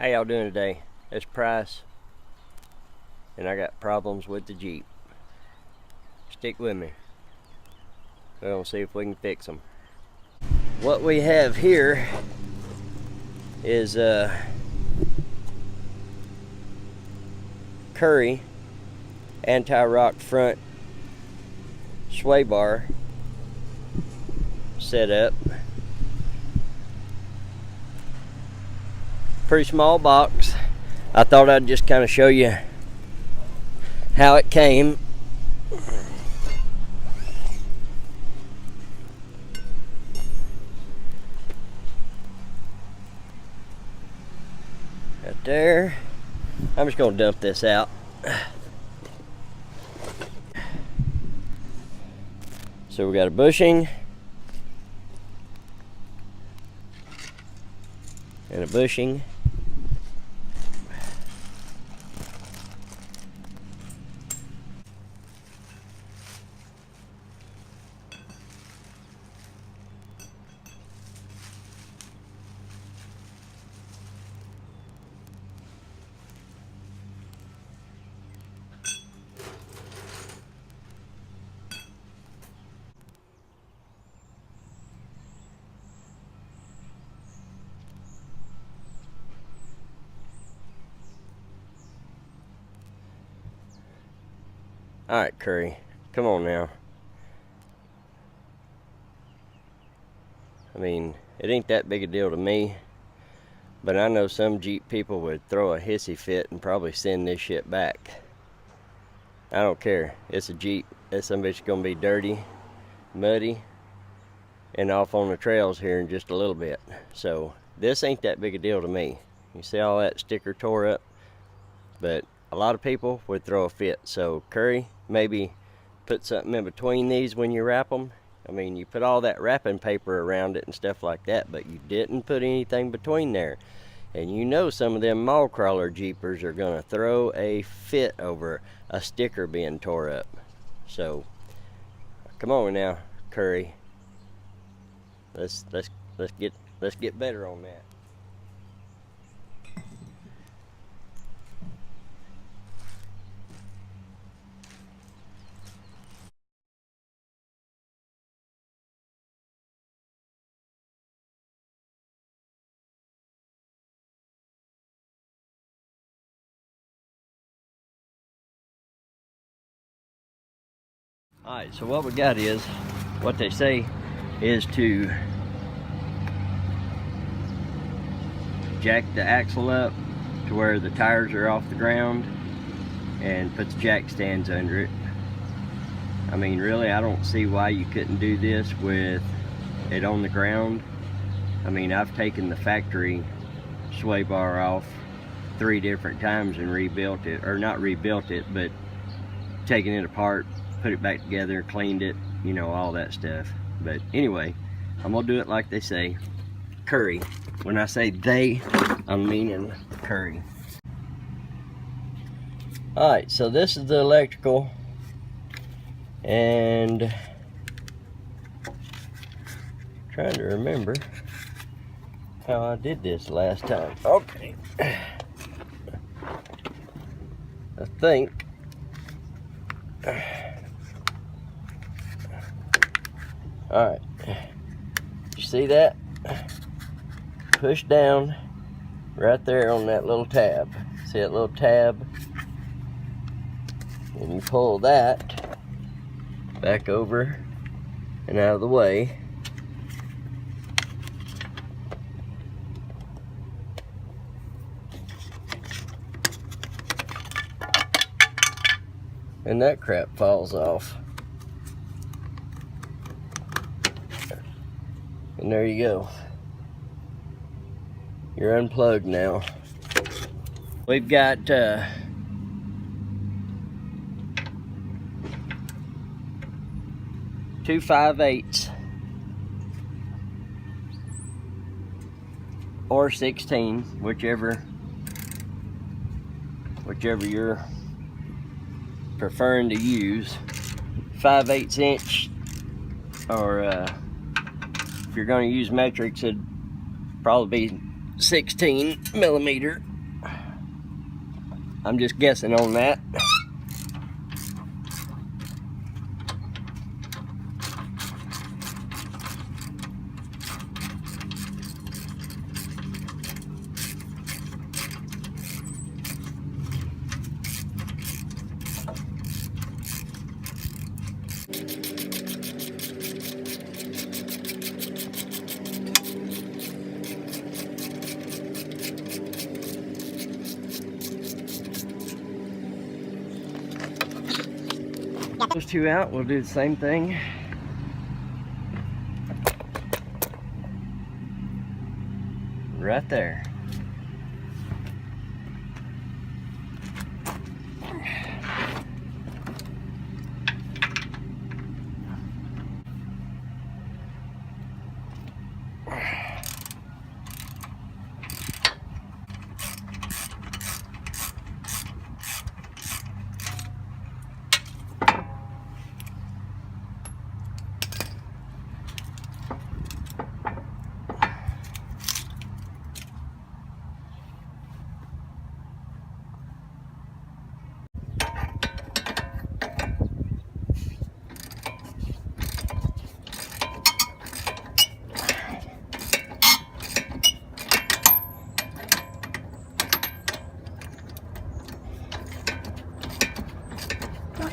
How y'all doing today? It's Price, and I got problems with the Jeep. Stick with me. We're gonna see if we can fix them. What we have here is Currie anti-rock front swaybar set up. Pretty small box. I thought I'd just kind of show you how it came. Right there. I'm just gonna dump this out. So we got a bushing and a bushing. All right, Currie, come on now. I mean, it ain't that big a deal to me, but I know some Jeep people would throw a hissy fit and probably send this shit back. I don't care. It's a Jeep. That some bitch gonna be dirty, muddy, and off on the trails here in just a little bit. So this ain't that big a deal to me. You see all that sticker tore up, but a lot of people would throw a fit. So Currie, maybe put something in between these when you wrap them. I mean, you put all that wrapping paper around it and stuff like that, but you didn't put anything between there. And you know some of them mall crawler Jeepers are gonna throw a fit over a sticker being tore up. So come on now, Currie. Let's get better on that. Alright, so what we got is, what they say is to jack the axle up to where the tires are off the ground and put the jack stands under it. I mean, really, I don't see why you couldn't do this with it on the ground. I mean, I've taken the factory sway bar off 3 different times and rebuilt it, or not rebuilt it, but taken it apart, put it back together, cleaned it, you know, all that stuff. But anyway, I'm gonna do it like they say, Currie. When I say they, I'm meaning Currie. Alright, so this is the electrical, and trying to remember how I did this last time. Okay, I think alright, you see that? Push down right there on that little tab. See that little tab? And you pull that back over and out of the way. And that crap falls off. And there you go. You're unplugged now. We've got 2 5/8 or 16, whichever you're preferring to use. 5/8 inch, or if you're going to use metrics, it'd probably be 16 millimeter. I'm just guessing on that. Those two out, we'll do the same thing. Right there.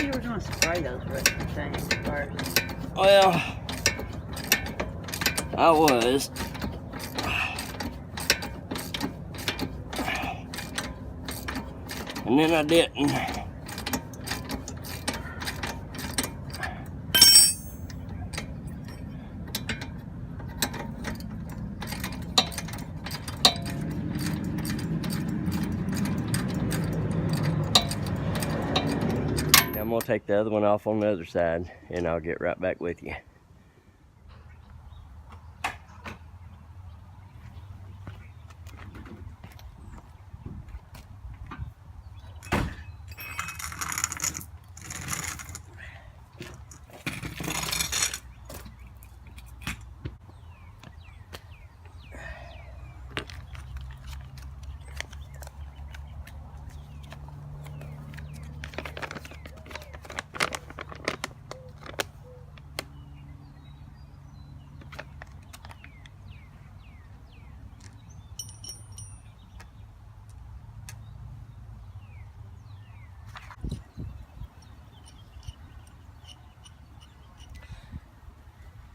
You were going to spray those things first. Well, I was. And then I didn't. I'm gonna take the other one off on the other side and I'll get right back with you.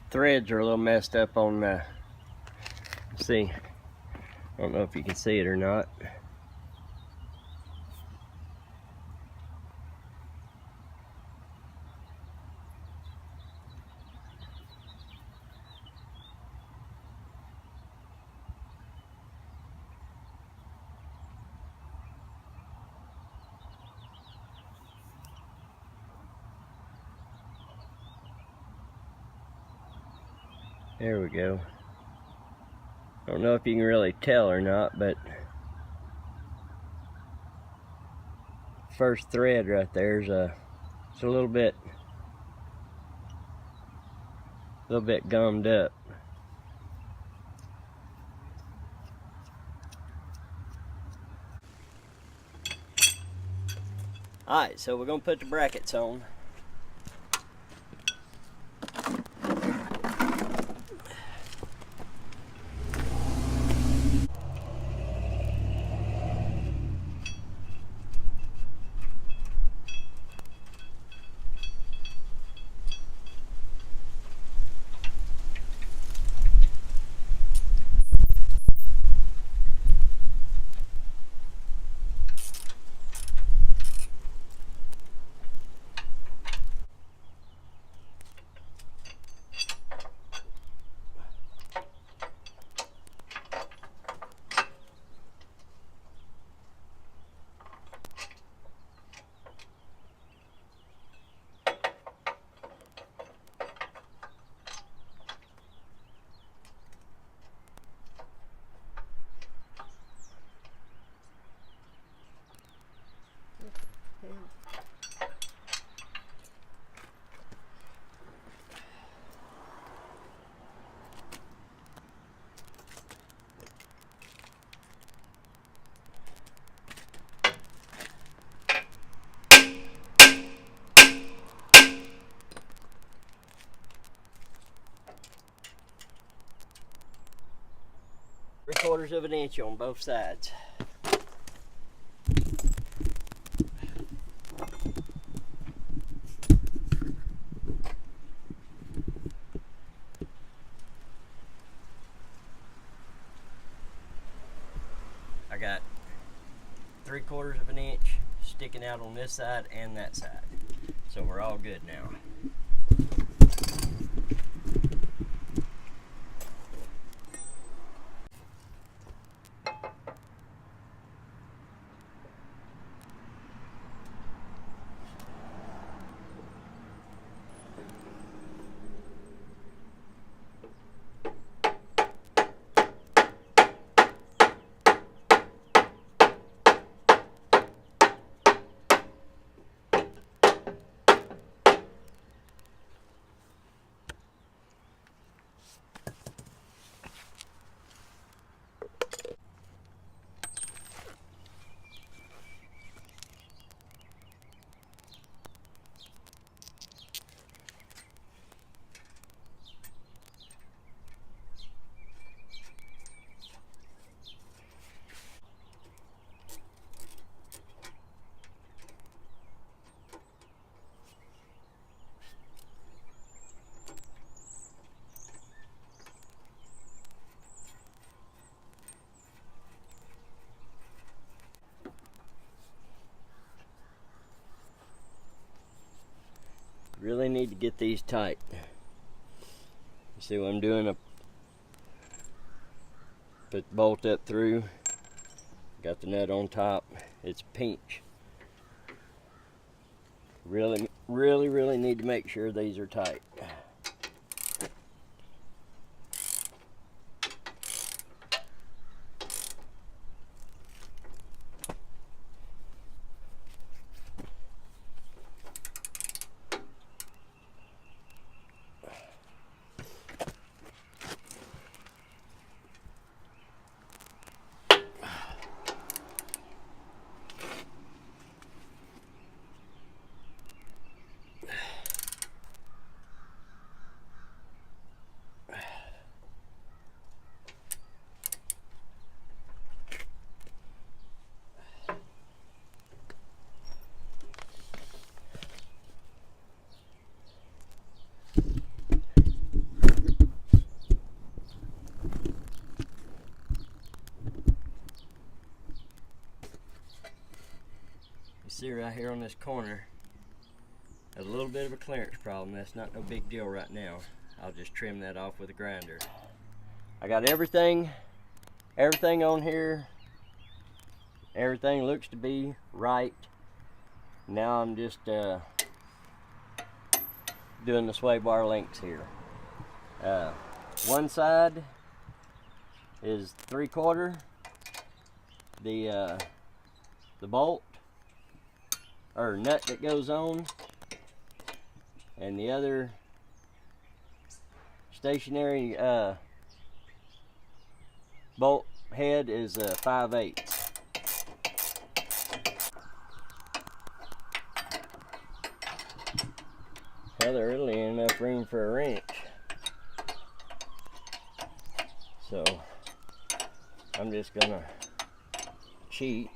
Threads are a little messed up on see, I don't know if you can see it or not. There we go. I don't know if you can really tell or not, but first thread right there is it's a little bit gummed up. Alright, so we're gonna put the brackets on. 3/4 of an inch on both sides. I got 3/4 of an inch sticking out on this side and that side. So we're all good now. Really need to get these tight. You see what I'm doing? I put the bolt up through, got the nut on top. It's a pinch. Really need to make sure these are tight. See right here on this corner, a little bit of a clearance problem. That's not no big deal right now. I'll just trim that off with a grinder. I got everything on here. Everything looks to be right. Now I'm just doing the swaybar links here. One side is 3/4. The bolt or nut that goes on, and the other stationary bolt head is 5/8. Well, there really ain't enough room for a wrench, so I'm just gonna cheat.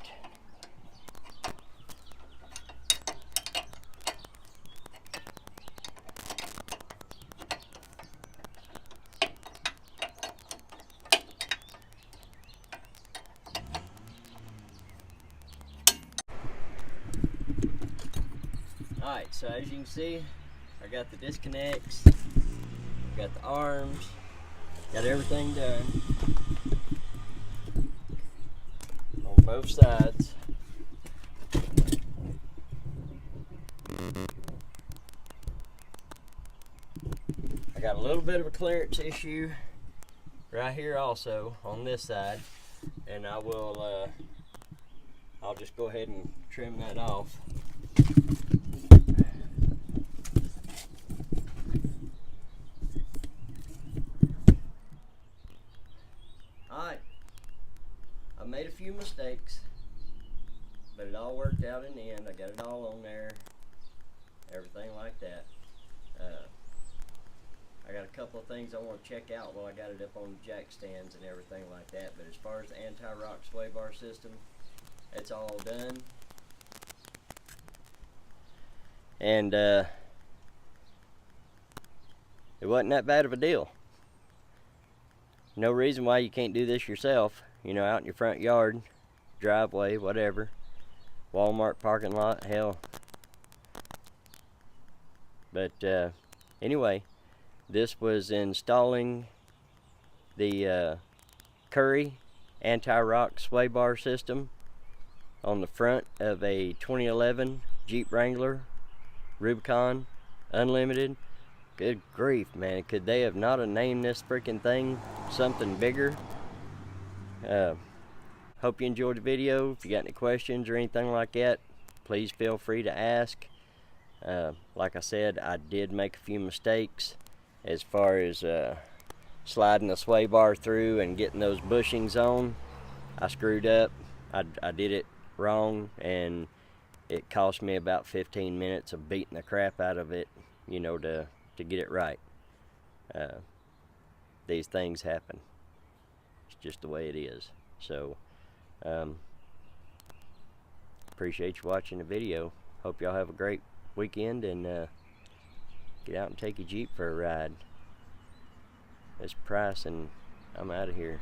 Alright, so as you can see, I got the disconnects, got the arms, got everything done on both sides. I got a little bit of a clearance issue right here also on this side, and I'll just go ahead and trim that off. Alright, I made a few mistakes, but it all worked out in the end. I got it all on there, everything like that. I got a couple of things I want to check out while I got it up on the jack stands and everything like that. But as far as the anti-rock sway bar system, it's all done. And it wasn't that bad of a deal. No reason why you can't do this yourself, you know, out in your front yard, driveway, whatever, Walmart parking lot, hell. But anyway, this was installing the Currie anti-rock sway bar system on the front of a 2011 Jeep Wrangler Rubicon Unlimited. Good grief, man. Could they have not have named this freaking thing something bigger? Hope you enjoyed the video. If you got any questions or anything like that, please feel free to ask. Like I said, I did make a few mistakes as far as sliding the sway bar through and getting those bushings on. I screwed up. I did it wrong, and it cost me about 15 minutes of beating the crap out of it, you know, to get it right. These things happen. It's just the way it is. So appreciate you watching the video. Hope y'all have a great weekend, and get out and take your Jeep for a ride. It's Price, and I'm out of here.